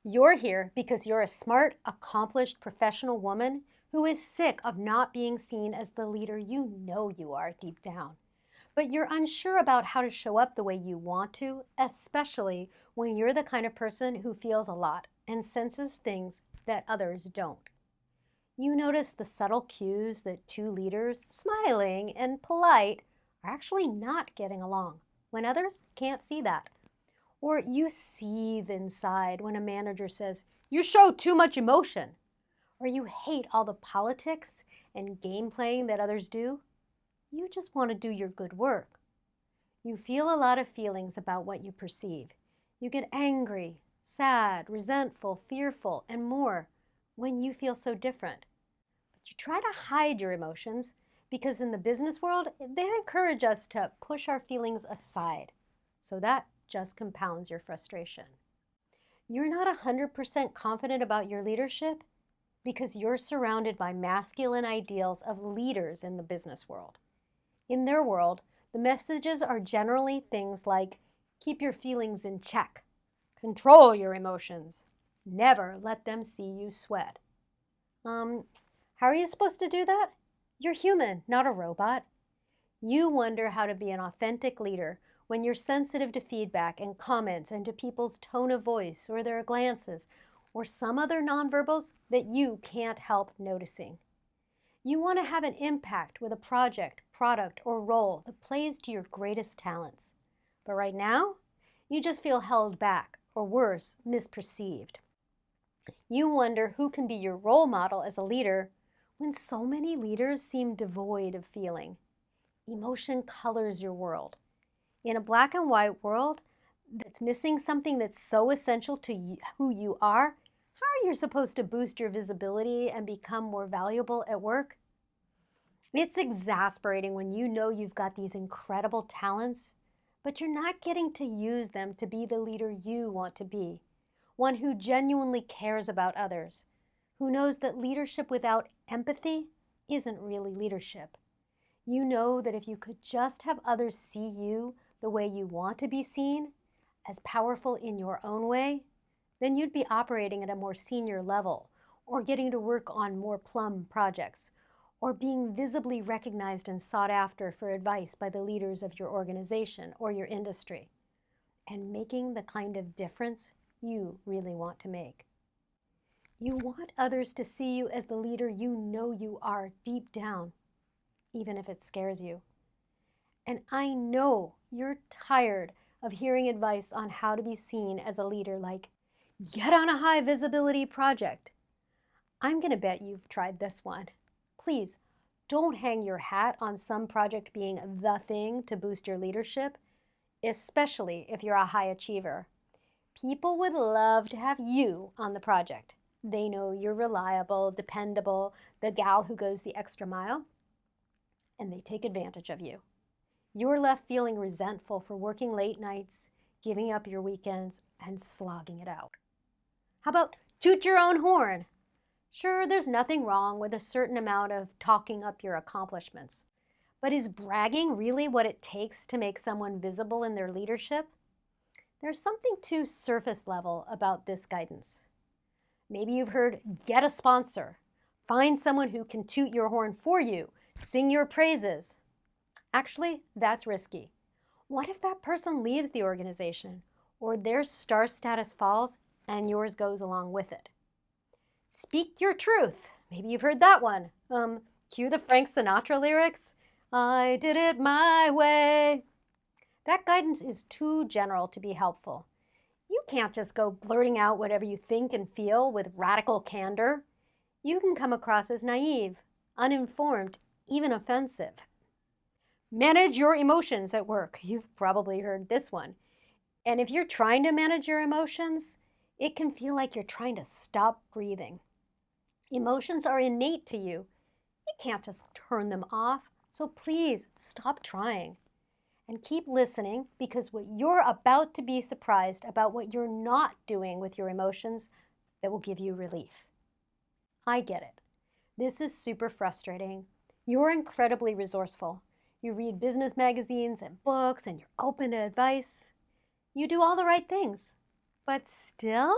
You're here because you're a smart, accomplished professional woman who is sick of not being seen as the leader you know you are deep down. But you're unsure about how to show up the way you want to, especially when you're the kind of person who feels a lot and senses things that others don't. You notice the subtle cues that two leaders, smiling and polite, are actually not getting along when others can't see that. Or you seethe inside when a manager says, "You show too much emotion." Or you hate all the politics and game playing that others do. You just want to do your good work. You feel a lot of feelings about what you perceive. You get angry, sad, resentful, fearful, and more when you feel so different. But you try to hide your emotions because in the business world, they encourage us to push our feelings aside. So that just compounds your frustration. You're not 100% confident about your leadership because you're surrounded by masculine ideals of leaders in the business world. In their world, the messages are generally things like keep your feelings in check, control your emotions, never let them see you sweat. How are you supposed to do that? You're human, not a robot. You wonder how to be an authentic leader when you're sensitive to feedback and comments and to people's tone of voice or their glances or some other nonverbals that you can't help noticing. You want to have an impact with a project, product, or role that plays to your greatest talents. But right now, you just feel held back, or worse, misperceived. You wonder who can be your role model as a leader when so many leaders seem devoid of feeling. Emotion colors your world. In a black and white world that's missing something that's so essential to who you are, how are you supposed to boost your visibility and become more valuable at work? It's exasperating when you know you've got these incredible talents, but you're not getting to use them to be the leader you want to be, one who genuinely cares about others, who knows that leadership without empathy isn't really leadership. You know that if you could just have others see you the way you want to be seen, as powerful in your own way, then you'd be operating at a more senior level, or getting to work on more plum projects, or being visibly recognized and sought after for advice by the leaders of your organization or your industry, and making the kind of difference you really want to make. You want others to see you as the leader you know you are deep down, even if it scares you. And I know you're tired of hearing advice on how to be seen as a leader like, get on a high visibility project. I'm going to bet you've tried this one. Please, don't hang your hat on some project being the thing to boost your leadership, especially if you're a high achiever. People would love to have you on the project. They know you're reliable, dependable, the gal who goes the extra mile, and they take advantage of you. You're left feeling resentful for working late nights, giving up your weekends, and slogging it out. How about toot your own horn? Sure, there's nothing wrong with a certain amount of talking up your accomplishments. But is bragging really what it takes to make someone visible in their leadership? There's something too surface level about this guidance. Maybe you've heard, get a sponsor. Find someone who can toot your horn for you, sing your praises. Actually, that's risky. What if that person leaves the organization, or their star status falls and yours goes along with it? Speak your truth. Maybe you've heard that one. Cue the Frank Sinatra lyrics. I did it my way. That guidance is too general to be helpful. You can't just go blurting out whatever you think and feel with radical candor. You can come across as naive, uninformed, even offensive. Manage your emotions at work. You've probably heard this one. And if you're trying to manage your emotions, it can feel like you're trying to stop breathing. Emotions are innate to you. You can't just turn them off. So please stop trying and keep listening, because what you're about to be surprised about what you're not doing with your emotions that will give you relief. I get it. This is super frustrating. You're incredibly resourceful. You read business magazines and books, and you're open to advice. You do all the right things. But still,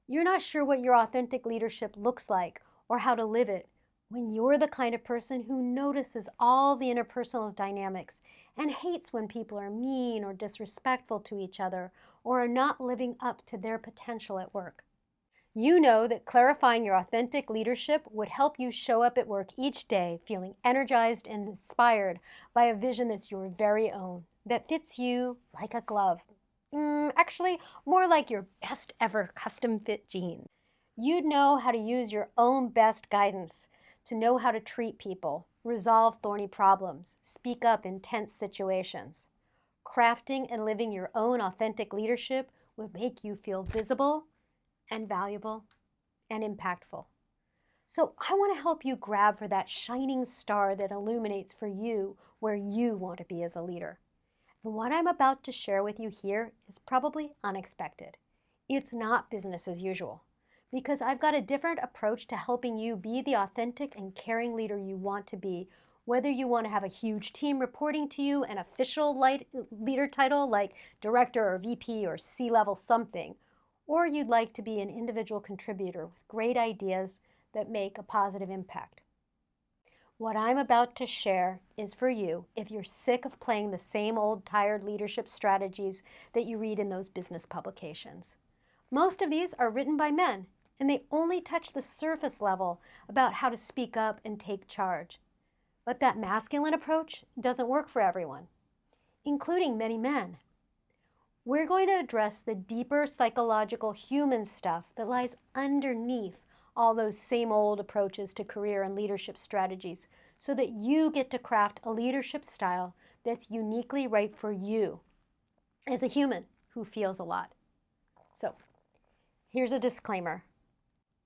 You're not sure what your authentic leadership looks like or how to live it when you're the kind of person who notices all the interpersonal dynamics and hates when people are mean or disrespectful to each other or are not living up to their potential at work. You know that clarifying your authentic leadership would help you show up at work each day feeling energized and inspired by a vision that's your very own, that fits you like a glove. Actually, more like your best ever custom fit jeans. You'd know how to use your own best guidance to know how to treat people, resolve thorny problems, speak up in tense situations. Crafting and living your own authentic leadership would make you feel visible and valuable and impactful. So I want to help you grab for that shining star that illuminates for you where you want to be as a leader. And what I'm about to share with you here is probably unexpected. It's not business as usual because I've got a different approach to helping you be the authentic and caring leader you want to be, whether you want to have a huge team reporting to you, an official leader title like director or VP or C-level something, or you'd like to be an individual contributor with great ideas that make a positive impact. What I'm about to share is for you if you're sick of playing the same old tired leadership strategies that you read in those business publications. Most of these are written by men, and they only touch the surface level about how to speak up and take charge. But that masculine approach doesn't work for everyone, including many men. We're going to address the deeper psychological human stuff that lies underneath all those same old approaches to career and leadership strategies so that you get to craft a leadership style that's uniquely right for you as a human who feels a lot. So, here's a disclaimer.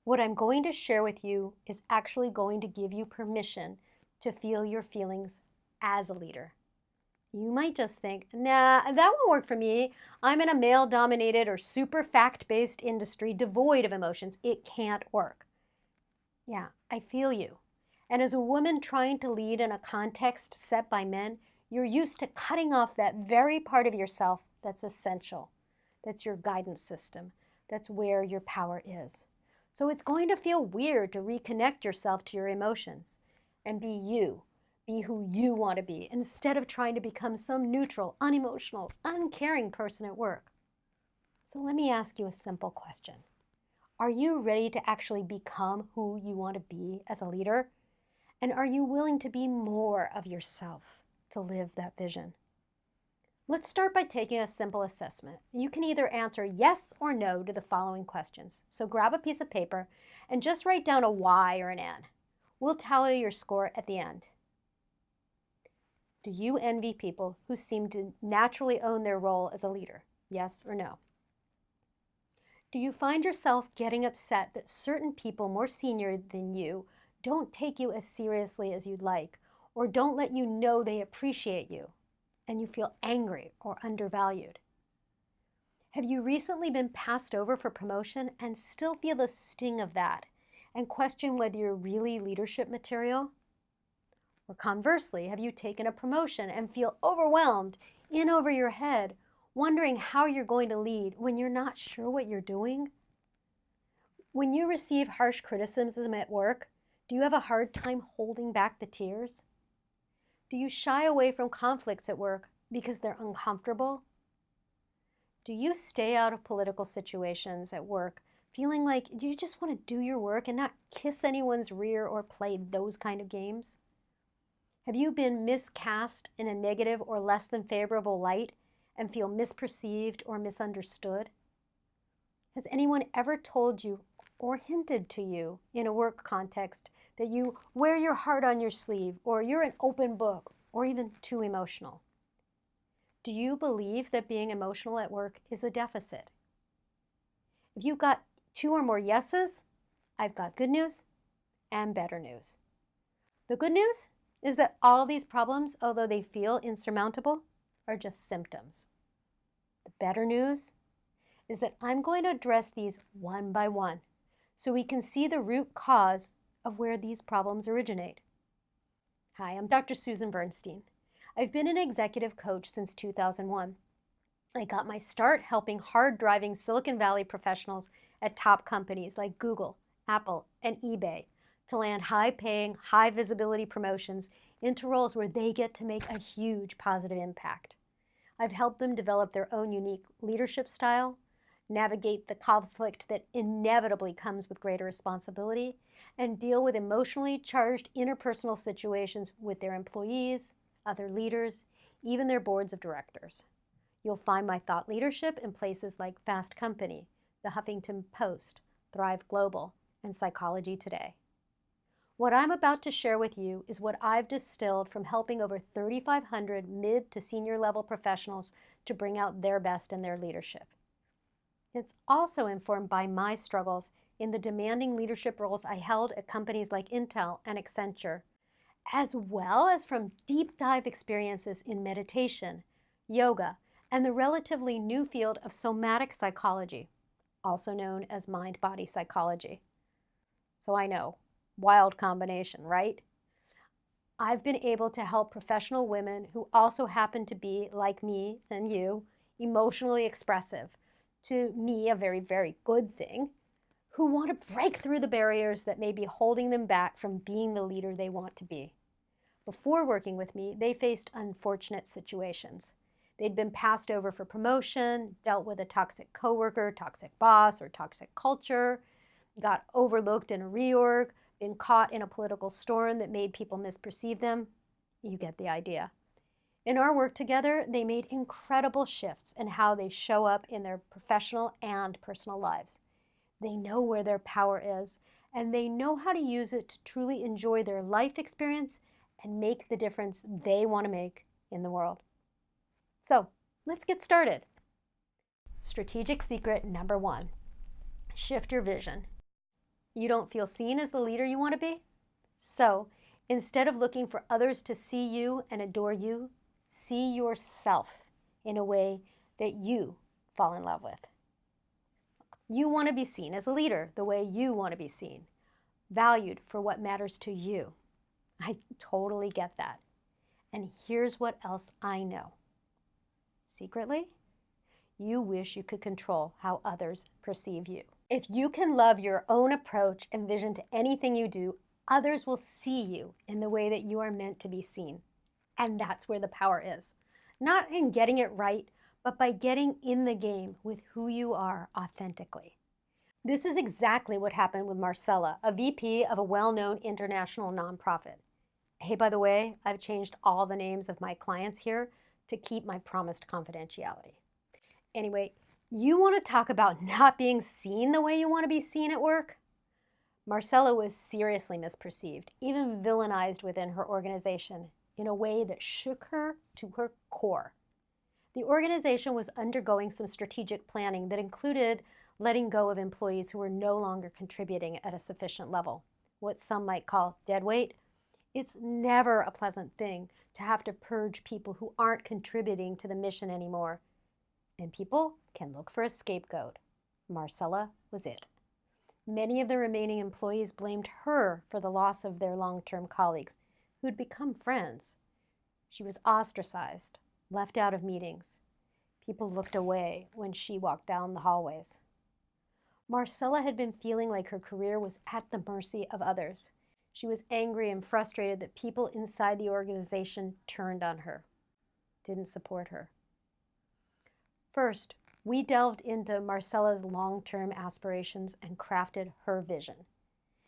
What I'm going to share with you is actually going to give you permission to feel your feelings as a leader. You might just think, nah, that won't work for me. I'm in a male-dominated or super fact-based industry devoid of emotions. It can't work. Yeah, I feel you. And as a woman trying to lead in a context set by men, you're used to cutting off that very part of yourself that's essential. That's your guidance system. That's where your power is. So it's going to feel weird to reconnect yourself to your emotions and be you. Be who you want to be instead of trying to become some neutral, unemotional, uncaring person at work. So let me ask you a simple question. Are you ready to actually become who you want to be as a leader? And are you willing to be more of yourself to live that vision? Let's start by taking a simple assessment. You can either answer yes or no to the following questions. So grab a piece of paper and just write down a Y or an N. We'll tally your score at the end. Do you envy people who seem to naturally own their role as a leader? Yes or no? Do you find yourself getting upset that certain people more senior than you don't take you as seriously as you'd like, or don't let you know they appreciate you, and you feel angry or undervalued? Have you recently been passed over for promotion and still feel the sting of that and question whether you're really leadership material? Or conversely, have you taken a promotion and feel overwhelmed, in over your head, wondering how you're going to lead when you're not sure what you're doing? When you receive harsh criticism at work, do you have a hard time holding back the tears? Do you shy away from conflicts at work because they're uncomfortable? Do you stay out of political situations at work feeling like you just want to do your work and not kiss anyone's rear or play those kind of games? Have you been miscast in a negative or less than favorable light and feel misperceived or misunderstood? Has anyone ever told you or hinted to you in a work context that you wear your heart on your sleeve, or you're an open book, or even too emotional? Do you believe that being emotional at work is a deficit? If you got 2 or more yeses, I've got good news and better news. The good news is that all these problems, although they feel insurmountable, are just symptoms. The better news is that I'm going to address these one by one so we can see the root cause of where these problems originate. Hi, I'm Dr. Susan Bernstein. I've been an executive coach since 2001. I got my start helping hard-driving Silicon Valley professionals at top companies like Google, Apple, and eBay to land high-paying, high-visibility promotions into roles where they get to make a huge positive impact. I've helped them develop their own unique leadership style, navigate the conflict that inevitably comes with greater responsibility, and deal with emotionally charged interpersonal situations with their employees, other leaders, even their boards of directors. You'll find my thought leadership in places like Fast Company, the Huffington Post, Thrive Global, and Psychology Today. What I'm about to share with you is what I've distilled from helping over 3,500 mid to senior level professionals to bring out their best in their leadership. It's also informed by my struggles in the demanding leadership roles I held at companies like Intel and Accenture, as well as from deep dive experiences in meditation, yoga, and the relatively new field of somatic psychology, also known as mind-body psychology. So I know, wild combination, right? I've been able to help professional women who also happen to be, like me and you, emotionally expressive, to me a very, very good thing, who want to break through the barriers that may be holding them back from being the leader they want to be. Before working with me, they faced unfortunate situations. They'd been passed over for promotion, dealt with a toxic coworker, toxic boss, or toxic culture, got overlooked in a reorg, been caught in a political storm that made people misperceive them. You get the idea. In our work together, they made incredible shifts in how they show up in their professional and personal lives. They know where their power is, and they know how to use it to truly enjoy their life experience and make the difference they want to make in the world. So, let's get started. Strategic secret number 1, shift your vision. You don't feel seen as the leader you want to be? So, instead of looking for others to see you and adore you, see yourself in a way that you fall in love with. You want to be seen as a leader the way you want to be seen, valued for what matters to you. I totally get that. And here's what else I know. Secretly, you wish you could control how others perceive you. If you can love your own approach and vision to anything you do, others will see you in the way that you are meant to be seen. And that's where the power is. Not in getting it right, but by getting in the game with who you are authentically. This is exactly what happened with Marcella, a VP of a well-known international nonprofit. Hey, by the way, I've changed all the names of my clients here to keep my promised confidentiality. Anyway, you want to talk about not being seen the way you want to be seen at work? Marcella was seriously misperceived, even villainized within her organization in a way that shook her to her core. The organization was undergoing some strategic planning that included letting go of employees who were no longer contributing at a sufficient level, what some might call dead weight. It's never a pleasant thing to have to purge people who aren't contributing to the mission anymore. And people can look for a scapegoat. Marcella was it. Many of the remaining employees blamed her for the loss of their long-term colleagues, who'd become friends. She was ostracized, left out of meetings. People looked away when she walked down the hallways. Marcella had been feeling like her career was at the mercy of others. She was angry and frustrated that people inside the organization turned on her, didn't support her. First, we delved into Marcella's long-term aspirations and crafted her vision.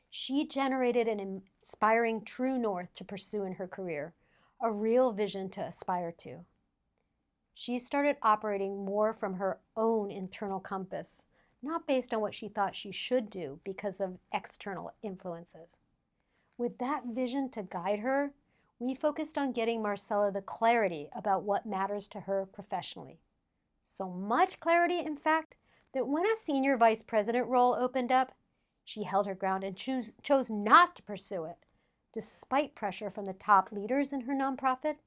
She generated an inspiring true north to pursue in her career, a real vision to aspire to. She started operating more from her own internal compass, not based on what she thought she should do because of external influences. With that vision to guide her, we focused on getting Marcella the clarity about what matters to her professionally. So much clarity, in fact, that when a senior vice president role opened up, she held her ground and chose not to pursue it, despite pressure from the top leaders in her nonprofit.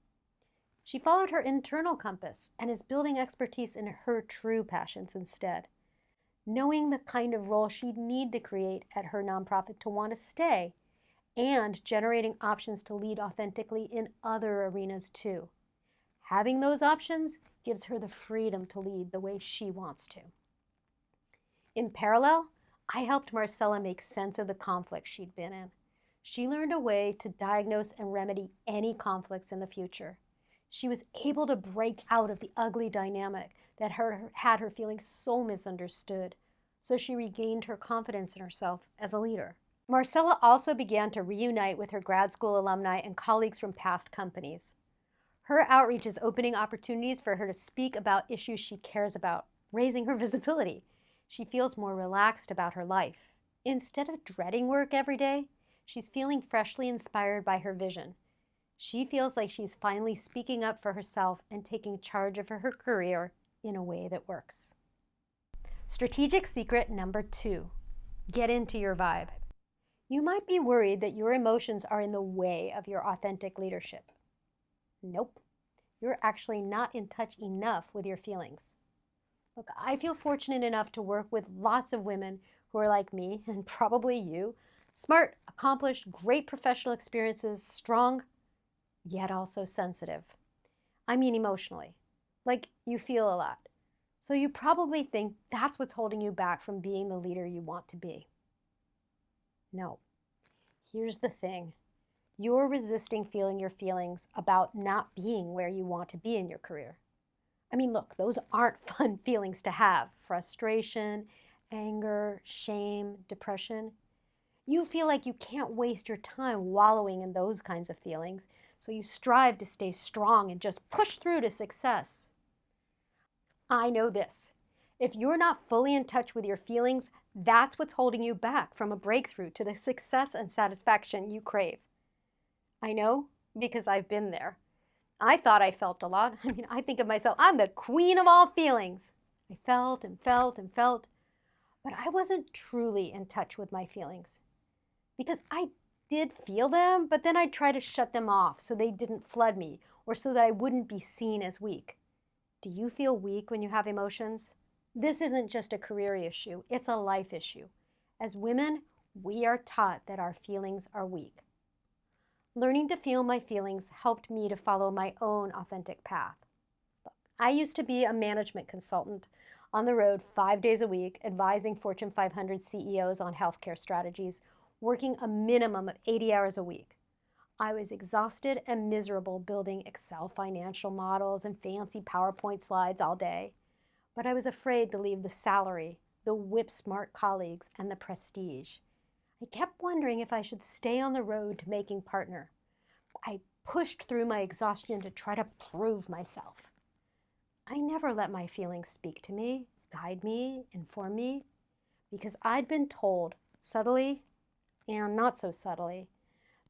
She followed her internal compass and is building expertise in her true passions instead, knowing the kind of role she'd need to create at her nonprofit to want to stay, and generating options to lead authentically in other arenas too. Having those options gives her the freedom to lead the way she wants to. In parallel, I helped Marcella make sense of the conflict she'd been in. She learned a way to diagnose and remedy any conflicts in the future. She was able to break out of the ugly dynamic that had her feeling so misunderstood, so she regained her confidence in herself as a leader. Marcella also began to reunite with her grad school alumni and colleagues from past companies. Her outreach is opening opportunities for her to speak about issues she cares about, raising her visibility. She feels more relaxed about her life. Instead of dreading work every day, she's feeling freshly inspired by her vision. She feels like she's finally speaking up for herself and taking charge of her career in a way that works. Strategic secret number 2, get into your vibe. You might be worried that your emotions are in the way of your authentic leadership. Nope, you're actually not in touch enough with your feelings. Look, I feel fortunate enough to work with lots of women who are like me, and probably you, smart, accomplished, great professional experiences, strong, yet also sensitive. I mean emotionally. Like you feel a lot. So you probably think that's what's holding you back from being the leader you want to be. No. Here's the thing. You're resisting feeling your feelings about not being where you want to be in your career. I mean, look, those aren't fun feelings to have. Frustration, anger, shame, depression. You feel like you can't waste your time wallowing in those kinds of feelings, so you strive to stay strong and just push through to success. I know this. If you're not fully in touch with your feelings, that's what's holding you back from a breakthrough to the success and satisfaction you crave. I know because I've been there. I thought I felt a lot. I mean, I think of myself, I'm the queen of all feelings. I felt and felt and felt, but I wasn't truly in touch with my feelings because I did feel them, but then I'd try to shut them off so they didn't flood me or so that I wouldn't be seen as weak. Do you feel weak when you have emotions? This isn't just a career issue, it's a life issue. As women, we are taught that our feelings are weak. Learning to feel my feelings helped me to follow my own authentic path. I used to be a management consultant on the road 5 days a week, advising Fortune 500 CEOs on healthcare strategies, working a minimum of 80 hours a week. I was exhausted and miserable building Excel financial models and fancy PowerPoint slides all day. But I was afraid to leave the salary, the whip-smart colleagues, and the prestige. I kept wondering if I should stay on the road to making partner. I pushed through my exhaustion to try to prove myself. I never let my feelings speak to me, guide me, inform me, because I'd been told, subtly and not so subtly,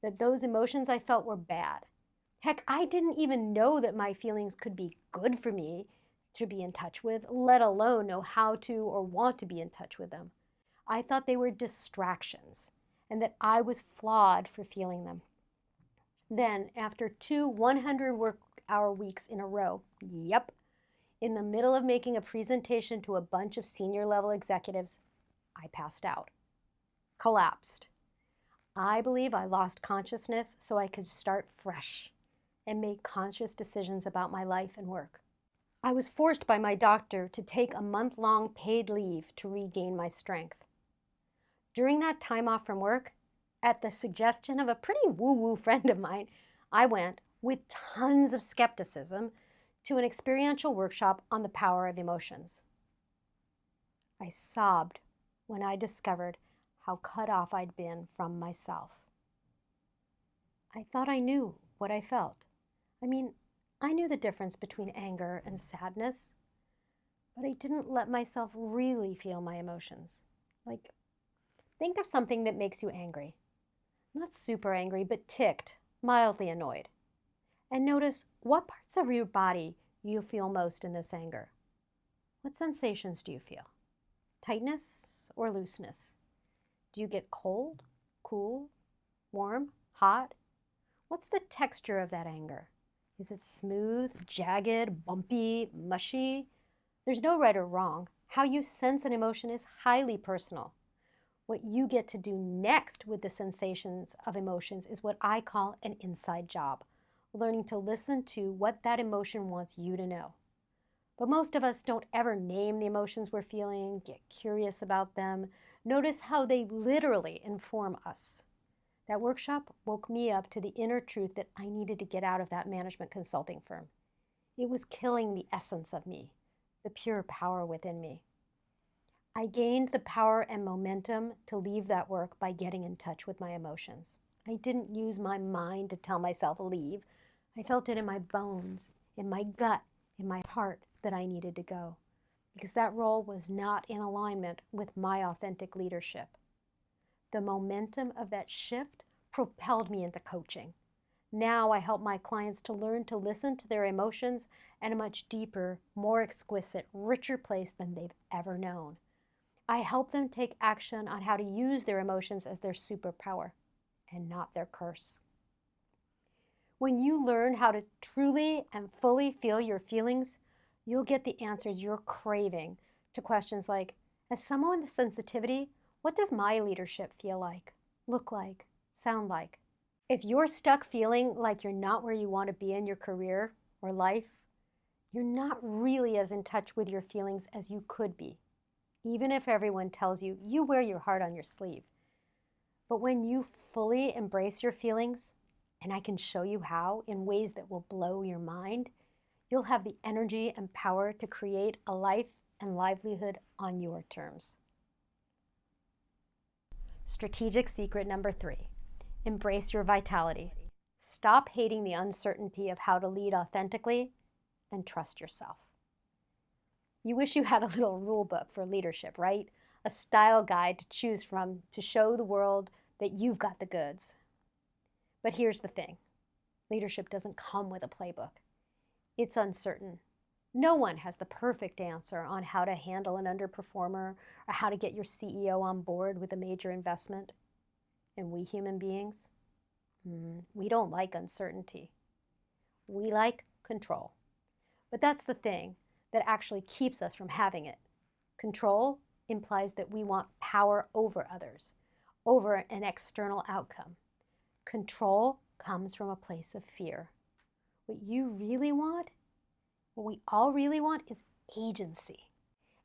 that those emotions I felt were bad. Heck, I didn't even know that my feelings could be good for me to be in touch with, let alone know how to or want to be in touch with them. I thought they were distractions and that I was flawed for feeling them. Then, after 2 100 work-hour weeks in a row, yep, in the middle of making a presentation to a bunch of senior level executives, I passed out, collapsed. I believe I lost consciousness so I could start fresh and make conscious decisions about my life and work. I was forced by my doctor to take a month-long paid leave to regain my strength. During that time off from work, at the suggestion of a pretty woo-woo friend of mine, I went, with tons of skepticism, to an experiential workshop on the power of emotions. I sobbed when I discovered how cut off I'd been from myself. I thought I knew what I felt. I mean, I knew the difference between anger and sadness, but I didn't let myself really feel my emotions. Like, think of something that makes you angry. Not super angry, but ticked, mildly annoyed. And notice what parts of your body you feel most in this anger. What sensations do you feel? Tightness or looseness? Do you get cold, cool, warm, hot? What's the texture of that anger? Is it smooth, jagged, bumpy, mushy? There's no right or wrong. How you sense an emotion is highly personal. What you get to do next with the sensations of emotions is what I call an inside job, learning to listen to what that emotion wants you to know. But most of us don't ever name the emotions we're feeling, get curious about them, Notice how they literally inform us. That workshop woke me up to the inner truth that I needed to get out of that management consulting firm. It was killing the essence of me, the pure power within me. I gained the power and momentum to leave that work by getting in touch with my emotions. I didn't use my mind to tell myself leave. I felt it in my bones, in my gut, in my heart that I needed to go, because that role was not in alignment with my authentic leadership. The momentum of that shift propelled me into coaching. Now I help my clients to learn to listen to their emotions in a much deeper, more exquisite, richer place than they've ever known. I help them take action on how to use their emotions as their superpower and not their curse. When you learn how to truly and fully feel your feelings, you'll get the answers you're craving to questions like, as someone with sensitivity, what does my leadership feel like, look like, sound like? If you're stuck feeling like you're not where you want to be in your career or life, you're not really as in touch with your feelings as you could be, even if everyone tells you you wear your heart on your sleeve. But when you fully embrace your feelings, and I can show you how in ways that will blow your mind, you'll have the energy and power to create a life and livelihood on your terms. Strategic secret number 3, embrace your vitality. Stop hating the uncertainty of how to lead authentically and trust yourself. You wish you had a little rule book for leadership, right? A style guide to choose from to show the world that you've got the goods. But here's the thing. Leadership doesn't come with a playbook. It's uncertain. No one has the perfect answer on how to handle an underperformer or how to get your CEO on board with a major investment. And we human beings, we don't like uncertainty. We like control. But that's the thing that actually keeps us from having it. Control implies that we want power over others, over an external outcome. Control comes from a place of fear. What you really want, what we all really want, is agency.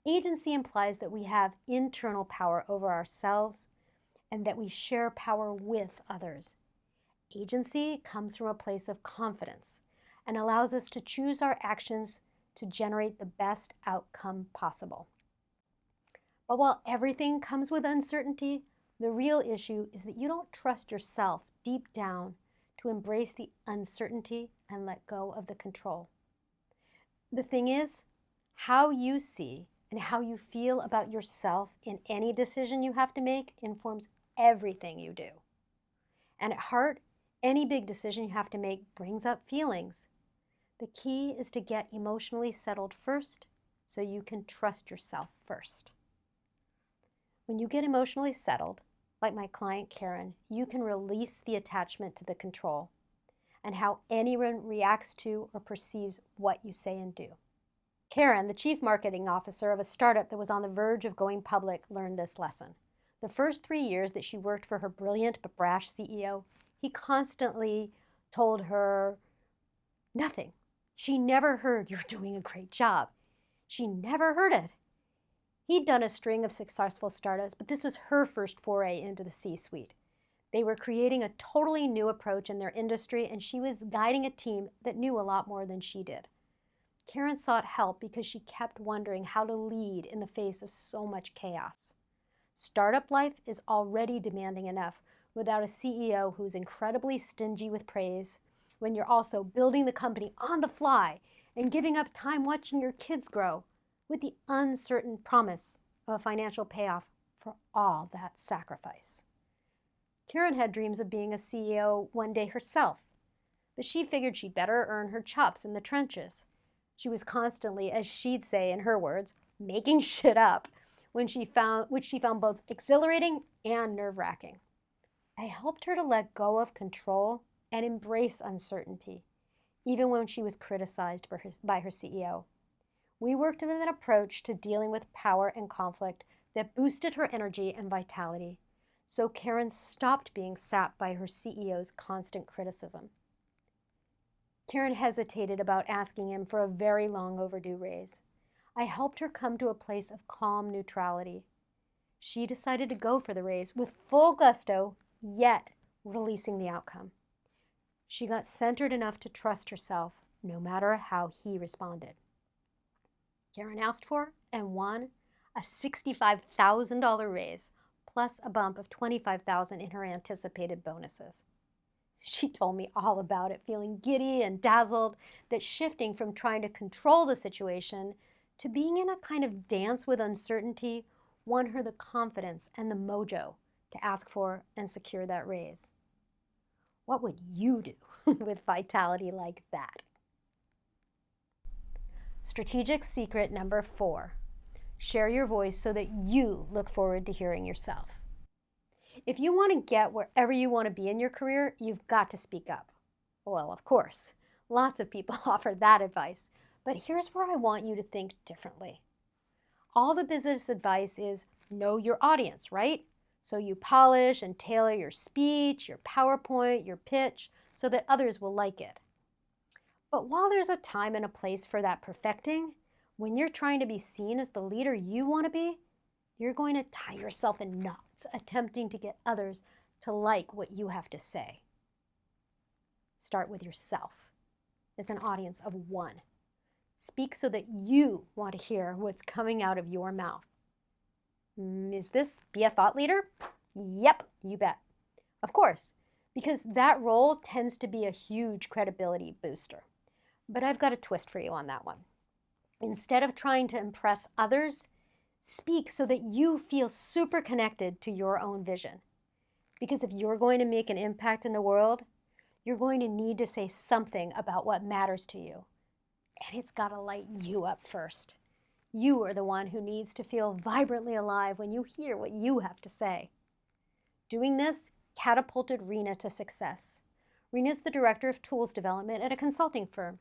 Agency implies that we have internal power over ourselves and that we share power with others. Agency comes from a place of confidence and allows us to choose our actions to generate the best outcome possible. But while everything comes with uncertainty, the real issue is that you don't trust yourself deep down to embrace the uncertainty and let go of the control. The thing is, how you see and how you feel about yourself in any decision you have to make informs everything you do. And at heart, any big decision you have to make brings up feelings. The key is to get emotionally settled first so you can trust yourself first. When you get emotionally settled, like my client Karen, you can release the attachment to the control and how anyone reacts to or perceives what you say and do. Karen, the chief marketing officer of a startup that was on the verge of going public, learned this lesson. The first 3 years that she worked for her brilliant but brash CEO, he constantly told her nothing. She never heard, "You're doing a great job." She never heard it. He'd done a string of successful startups, but this was her first foray into the C-suite. They were creating a totally new approach in their industry, and she was guiding a team that knew a lot more than she did. Karen sought help because she kept wondering how to lead in the face of so much chaos. Startup life is already demanding enough without a CEO who's incredibly stingy with praise, when you're also building the company on the fly and giving up time watching your kids grow with the uncertain promise of a financial payoff for all that sacrifice. Karen had dreams of being a CEO one day herself, but she figured she'd better earn her chops in the trenches. She was constantly, as she'd say in her words, making shit up, which she found both exhilarating and nerve-wracking. I helped her to let go of control and embrace uncertainty, even when she was criticized by her CEO. We worked with an approach to dealing with power and conflict that boosted her energy and vitality, so Karen stopped being sapped by her CEO's constant criticism. Karen hesitated about asking him for a very long overdue raise. I helped her come to a place of calm neutrality. She decided to go for the raise with full gusto, yet releasing the outcome. She got centered enough to trust herself, no matter how he responded. Karen asked for and won a $65,000 raise, plus a bump of $25,000 in her anticipated bonuses. She told me all about it, feeling giddy and dazzled that shifting from trying to control the situation to being in a kind of dance with uncertainty won her the confidence and the mojo to ask for and secure that raise. What would you do with vitality like that? Strategic secret number 4. Share your voice so that you look forward to hearing yourself. If you want to get wherever you want to be in your career, you've got to speak up. Well, of course, lots of people offer that advice, but here's where I want you to think differently. All the business advice is know your audience, right? So you polish and tailor your speech, your PowerPoint, your pitch, so that others will like it. But while there's a time and a place for that perfecting, when you're trying to be seen as the leader you want to be, you're going to tie yourself in knots attempting to get others to like what you have to say. Start with yourself as an audience of one. Speak so that you want to hear what's coming out of your mouth. Is this be a thought leader? Yep, you bet. Of course, because that role tends to be a huge credibility booster. But I've got a twist for you on that one. Instead of trying to impress others, speak so that you feel super connected to your own vision. Because if you're going to make an impact in the world, you're going to need to say something about what matters to you. And it's got to light you up first. You are the one who needs to feel vibrantly alive when you hear what you have to say. Doing this catapulted Rena to success. Rena is the director of tools development at a consulting firm.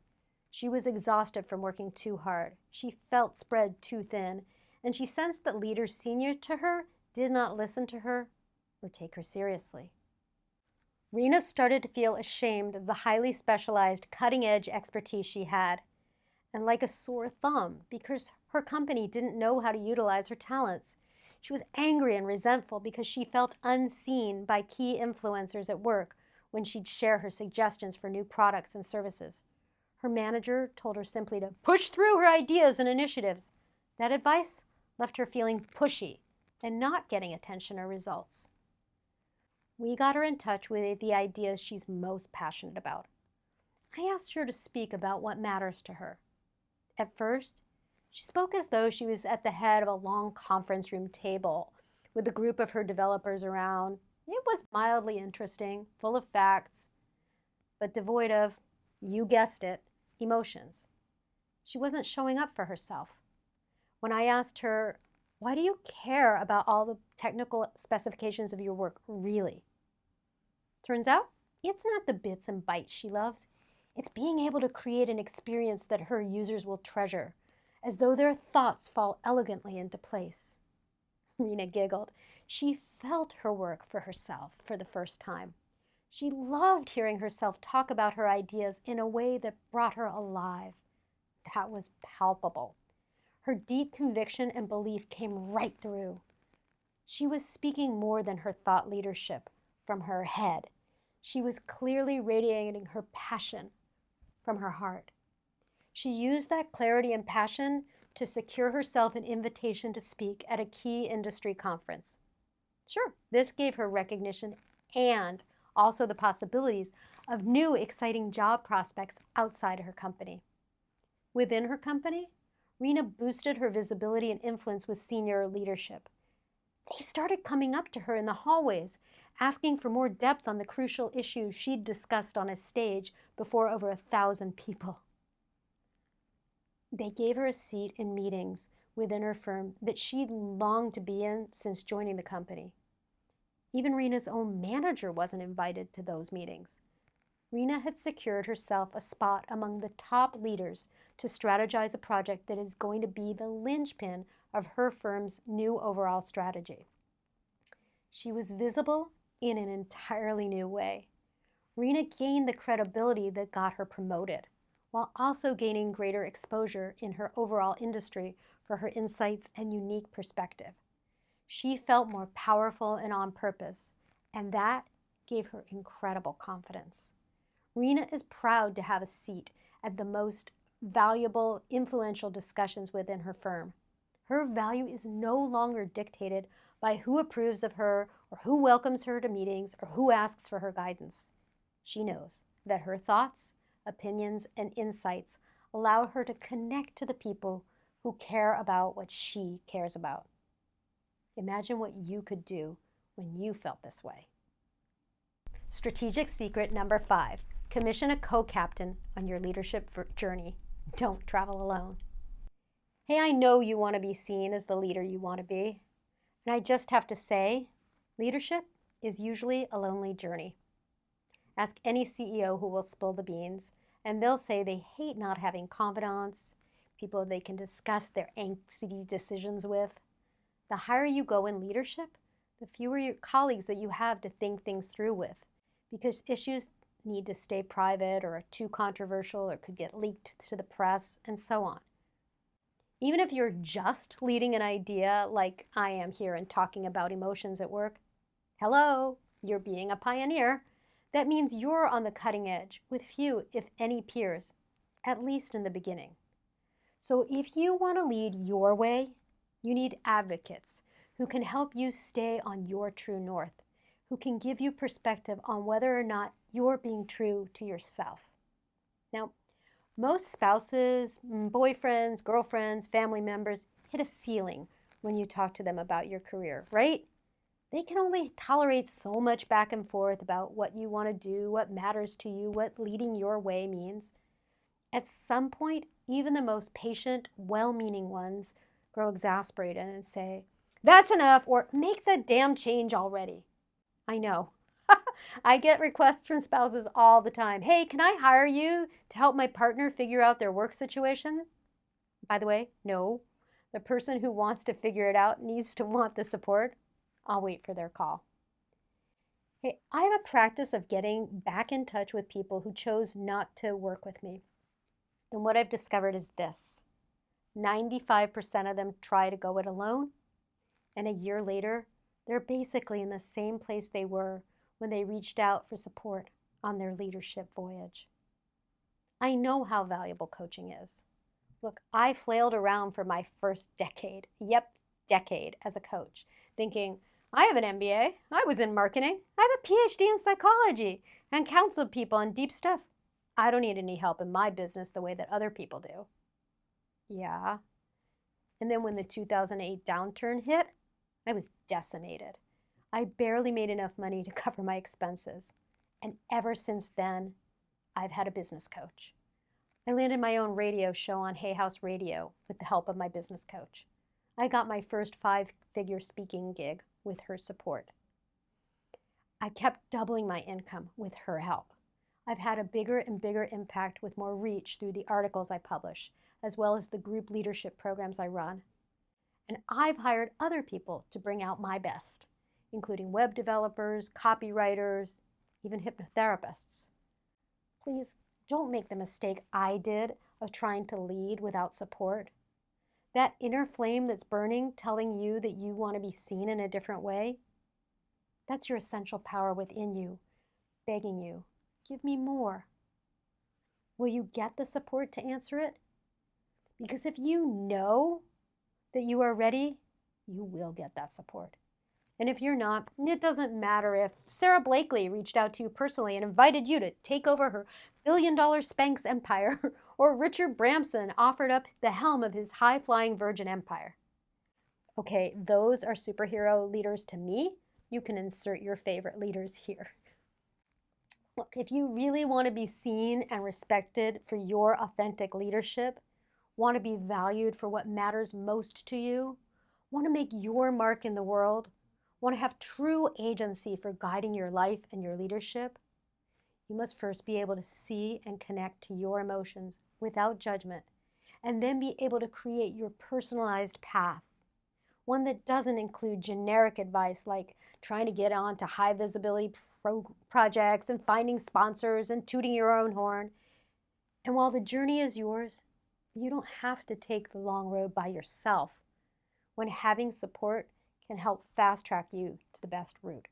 She was exhausted from working too hard. She felt spread too thin, and she sensed that leaders senior to her did not listen to her or take her seriously. Rena started to feel ashamed of the highly specialized, cutting-edge expertise she had, and like a sore thumb because her company didn't know how to utilize her talents. She was angry and resentful because she felt unseen by key influencers at work when she'd share her suggestions for new products and services. Her manager told her simply to push through her ideas and initiatives. That advice left her feeling pushy and not getting attention or results. We got her in touch with the ideas she's most passionate about. I asked her to speak about what matters to her. At first, she spoke as though she was at the head of a long conference room table with a group of her developers around. It was mildly interesting, full of facts, but devoid of, you guessed it, emotions. She wasn't showing up for herself. When I asked her, why do you care about all the technical specifications of your work, really? Turns out, it's not the bits and bytes she loves. It's being able to create an experience that her users will treasure, as though their thoughts fall elegantly into place. Rena giggled. She felt her work for herself for the first time. She loved hearing herself talk about her ideas in a way that brought her alive. That was palpable. Her deep conviction and belief came right through. She was speaking more than her thought leadership from her head. She was clearly radiating her passion from her heart. She used that clarity and passion to secure herself an invitation to speak at a key industry conference. Sure, this gave her recognition and also the possibilities of new exciting job prospects outside her company. Within her company, Rena boosted her visibility and influence with senior leadership. They started coming up to her in the hallways, asking for more depth on the crucial issues she'd discussed on a stage before over 1,000 people. They gave her a seat in meetings within her firm that she'd longed to be in since joining the company. Even Rena's own manager wasn't invited to those meetings. Rena had secured herself a spot among the top leaders to strategize a project that is going to be the linchpin of her firm's new overall strategy. She was visible in an entirely new way. Rena gained the credibility that got her promoted, while also gaining greater exposure in her overall industry for her insights and unique perspective. She felt more powerful and on purpose, and that gave her incredible confidence. Rena is proud to have a seat at the most valuable, influential discussions within her firm. Her value is no longer dictated by who approves of her or who welcomes her to meetings or who asks for her guidance. She knows that her thoughts, opinions, and insights allow her to connect to the people who care about what she cares about. Imagine what you could do when you felt this way. Strategic secret number 5. Commission a co-captain on your leadership journey. Don't travel alone. Hey, I know you want to be seen as the leader you want to be. And I just have to say, leadership is usually a lonely journey. Ask any CEO who will spill the beans, and they'll say they hate not having confidants, people they can discuss their angsty decisions with. The higher you go in leadership, the fewer colleagues that you have to think things through with, because issues need to stay private or are too controversial or could get leaked to the press, and so on. Even if you're just leading an idea like I am here and talking about emotions at work, hello, you're being a pioneer. That means you're on the cutting edge with few, if any, peers, at least in the beginning. So if you want to lead your way, you need advocates who can help you stay on your true north, who can give you perspective on whether or not you're being true to yourself. Now, most spouses, boyfriends, girlfriends, family members hit a ceiling when you talk to them about your career, right? They can only tolerate so much back and forth about what you want to do, what matters to you, what leading your way means. At some point, even the most patient, well-meaning ones grow exasperated and say, "That's enough," or "Make the damn change already." I know. I get requests from spouses all the time. "Hey, can I hire you to help my partner figure out their work situation?" By the way, no. The person who wants to figure it out needs to want the support. I'll wait for their call. Hey, I have a practice of getting back in touch with people who chose not to work with me. And what I've discovered is this: 95% of them try to go it alone, and a year later, they're basically in the same place they were when they reached out for support on their leadership voyage. I know how valuable coaching is. Look, I flailed around for my first decade, decade as a coach, thinking, I have an MBA, I was in marketing, I have a PhD in psychology, and counseled people on deep stuff. I don't need any help in my business the way that other people do. Yeah. And then when the 2008 downturn hit, I was decimated. I barely made enough money to cover my expenses. And ever since then, I've had a business coach. I landed my own radio show on Hay House Radio with the help of my business coach. I got my first 5-figure speaking gig with her support. I kept doubling my income with her help. I've had a bigger and bigger impact with more reach through the articles I publish, as well as the group leadership programs I run. And I've hired other people to bring out my best, including web developers, copywriters, even hypnotherapists. Please don't make the mistake I did of trying to lead without support. That inner flame that's burning, telling you that you want to be seen in a different way, that's your essential power within you, begging you, give me more. Will you get the support to answer it? Because if you know that you are ready, you will get that support. And if you're not, it doesn't matter if Sarah Blakely reached out to you personally and invited you to take over her billion-dollar Spanx empire, or Richard Branson offered up the helm of his high-flying Virgin Empire. Okay, those are superhero leaders to me. You can insert your favorite leaders here. Look, if you really want to be seen and respected for your authentic leadership, want to be valued for what matters most to you, want to make your mark in the world, want to have true agency for guiding your life and your leadership, you must first be able to see and connect to your emotions without judgment, and then be able to create your personalized path, one that doesn't include generic advice like trying to get onto high visibility projects and finding sponsors and tooting your own horn. And while the journey is yours, you don't have to take the long road by yourself. When having support can help fast track you to the best route.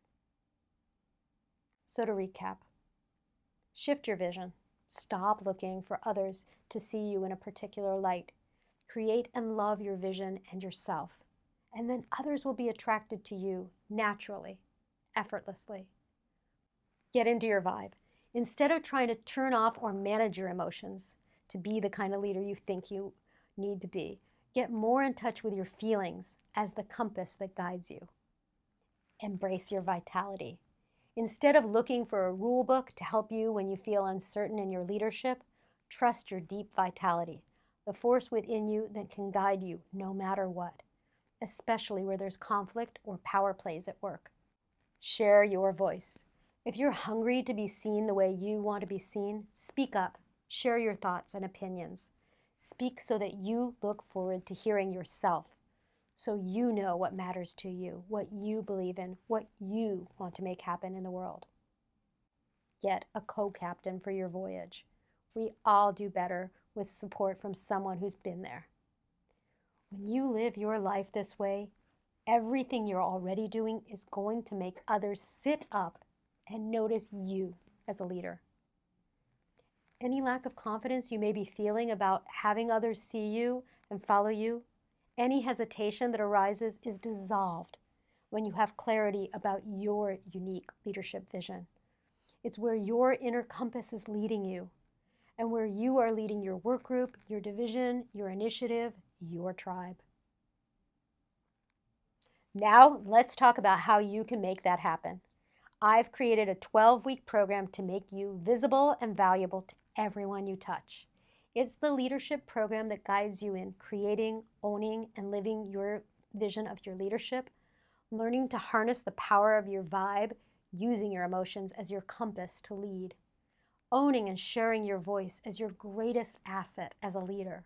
So to recap, shift your vision. Stop looking for others to see you in a particular light. Create and love your vision and yourself, and then others will be attracted to you naturally, effortlessly. Get into your vibe. Instead of trying to turn off or manage your emotions to be the kind of leader you think you need to be, get more in touch with your feelings as the compass that guides you. Embrace your vitality. Instead of looking for a rule book to help you when you feel uncertain in your leadership, trust your deep vitality, the force within you that can guide you no matter what, especially where there's conflict or power plays at work. Share your voice. If you're hungry to be seen the way you want to be seen, speak up. Share your thoughts and opinions. Speak so that you look forward to hearing yourself, so you know what matters to you, what you believe in, what you want to make happen in the world. Get a co-captain for your voyage. We all do better with support from someone who's been there. When you live your life this way, everything you're already doing is going to make others sit up and notice you as a leader. Any lack of confidence you may be feeling about having others see you and follow you, any hesitation that arises is dissolved when you have clarity about your unique leadership vision. It's where your inner compass is leading you, and where you are leading your work group, your division, your initiative, your tribe. Now, let's talk about how you can make that happen. I've created a 12-week program to make you visible and valuable to everyone you touch. It's the leadership program that guides you in creating, owning, and living your vision of your leadership, learning to harness the power of your vibe, using your emotions as your compass to lead, owning and sharing your voice as your greatest asset as a leader,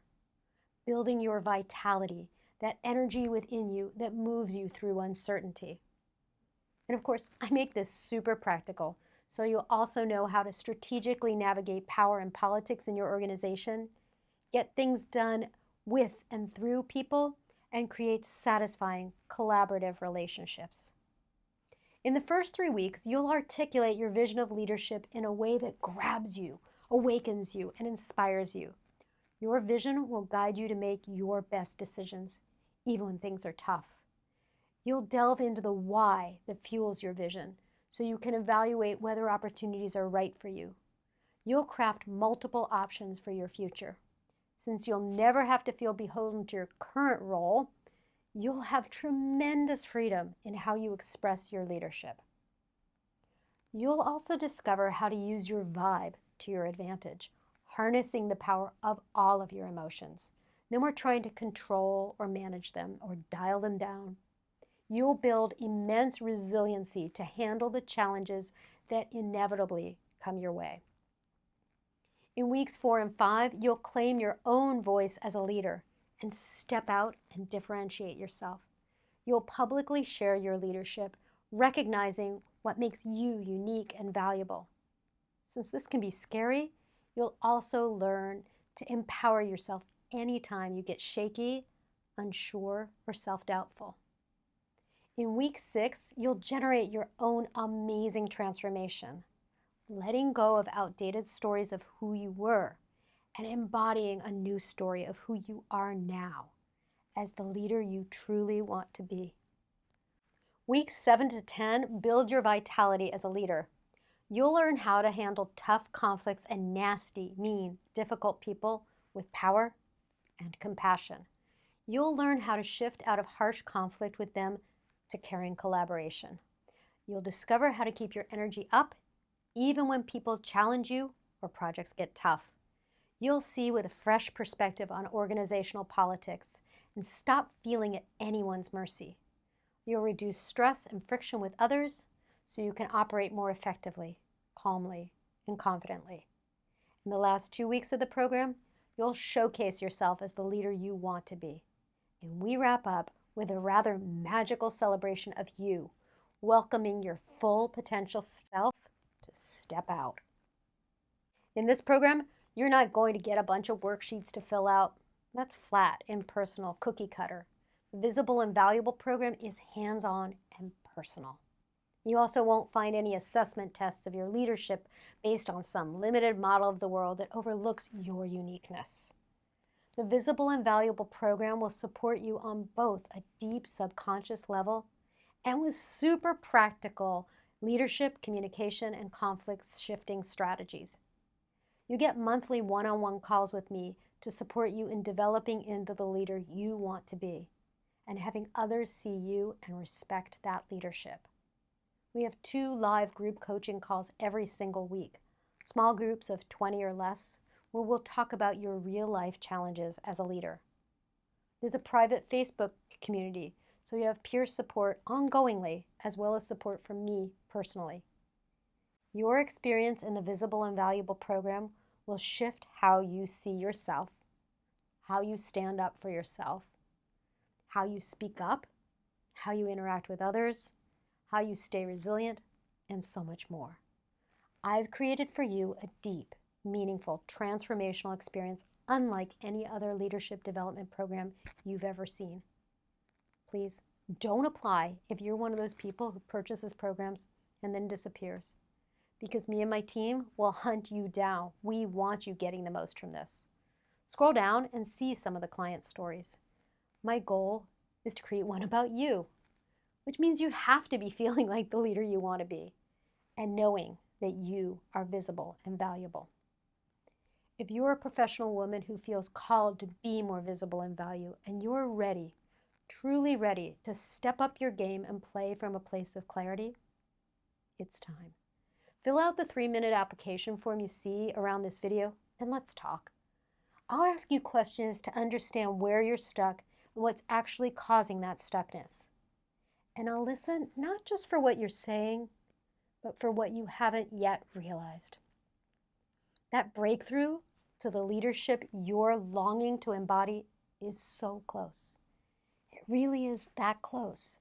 building your vitality, that energy within you that moves you through uncertainty. And of course, I make this super practical, so you'll also know how to strategically navigate power and politics in your organization, get things done with and through people, and create satisfying, collaborative relationships. In the first 3 weeks, you'll articulate your vision of leadership in a way that grabs you, awakens you, and inspires you. Your vision will guide you to make your best decisions, even when things are tough. You'll delve into the why that fuels your vision, so you can evaluate whether opportunities are right for you. You'll craft multiple options for your future. Since you'll never have to feel beholden to your current role, you'll have tremendous freedom in how you express your leadership. You'll also discover how to use your vibe to your advantage, harnessing the power of all of your emotions. No more trying to control or manage them or dial them down. You'll build immense resiliency to handle the challenges that inevitably come your way. In weeks 4 and 5, you'll claim your own voice as a leader and step out and differentiate yourself. You'll publicly share your leadership, recognizing what makes you unique and valuable. Since this can be scary, you'll also learn to empower yourself anytime you get shaky, unsure, or self-doubtful. In week 6, you'll generate your own amazing transformation, letting go of outdated stories of who you were and embodying a new story of who you are now as the leader you truly want to be. Weeks 7 to 10 build your vitality as a leader. You'll learn how to handle tough conflicts and nasty, mean, difficult people with power and compassion. You'll learn how to shift out of harsh conflict with them to caring collaboration. You'll discover how to keep your energy up even when people challenge you or projects get tough. You'll see with a fresh perspective on organizational politics and stop feeling at anyone's mercy. You'll reduce stress and friction with others so you can operate more effectively, calmly, and confidently. In the last 2 weeks of the program, you'll showcase yourself as the leader you want to be. And we wrap up with a rather magical celebration of you, welcoming your full potential self to step out. In this program, you're not going to get a bunch of worksheets to fill out. That's flat, impersonal, cookie cutter. The Visible and Valuable program is hands-on and personal. You also won't find any assessment tests of your leadership based on some limited model of the world that overlooks your uniqueness. The Visible and Valuable program will support you on both a deep subconscious level and with super practical leadership, communication, and conflict shifting strategies. You get monthly one-on-one calls with me to support you in developing into the leader you want to be and having others see you and respect that leadership. We have 2 live group coaching calls every single week, small groups of 20 or less, where we'll talk about your real-life challenges as a leader. There's a private Facebook community, so you have peer support ongoingly, as well as support from me personally. Your experience in the Visible and Valuable program will shift how you see yourself, how you stand up for yourself, how you speak up, how you interact with others, how you stay resilient, and so much more. I've created for you a deep, meaningful, transformational experience unlike any other leadership development program you've ever seen. Please don't apply if you're one of those people who purchases programs and then disappears, because me and my team will hunt you down. We want you getting the most from this. Scroll down and see some of the client stories. My goal is to create one about you, which means you have to be feeling like the leader you want to be and knowing that you are visible and valuable. If you're a professional woman who feels called to be more visible and value, and you're ready, truly ready to step up your game and play from a place of clarity, it's time. Fill out the 3-minute application form you see around this video and let's talk. I'll ask you questions to understand where you're stuck and what's actually causing that stuckness. And I'll listen not just for what you're saying, but for what you haven't yet realized. That breakthrough to the leadership you're longing to embody is so close. It really is that close.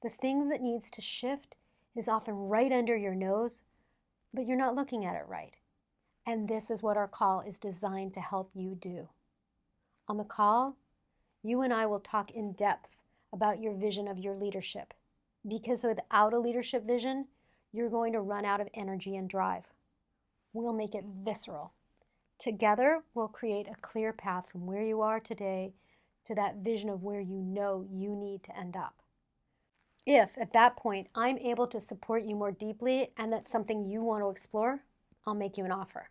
The thing that needs to shift is often right under your nose, but you're not looking at it right. And this is what our call is designed to help you do. On the call, you and I will talk in depth about your vision of your leadership, because without a leadership vision, you're going to run out of energy and drive. We'll make it visceral. Together, we'll create a clear path from where you are today to that vision of where you know you need to end up. If, at that point, I'm able to support you more deeply and that's something you want to explore, I'll make you an offer.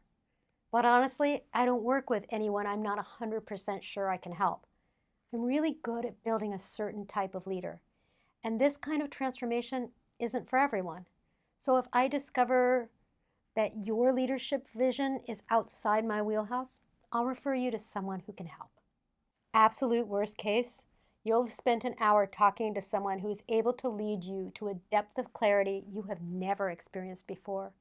But honestly, I don't work with anyone I'm not 100% sure I can help. I'm really good at building a certain type of leader. And this kind of transformation isn't for everyone. So if I discover that your leadership vision is outside my wheelhouse, I'll refer you to someone who can help. Absolute worst case, you'll have spent an hour talking to someone who is able to lead you to a depth of clarity you have never experienced before.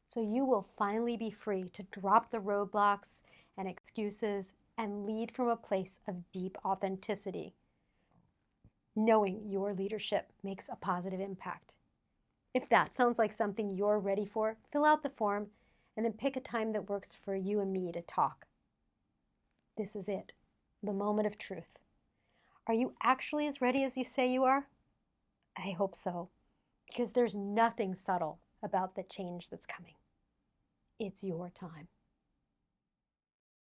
So you will finally be free to drop the roadblocks and excuses and lead from a place of deep authenticity, knowing your leadership makes a positive impact. If that sounds like something you're ready for, fill out the form and then pick a time that works for you and me to talk. This is it, the moment of truth. Are you actually as ready as you say you are? I hope so, because there's nothing subtle about the change that's coming. It's your time.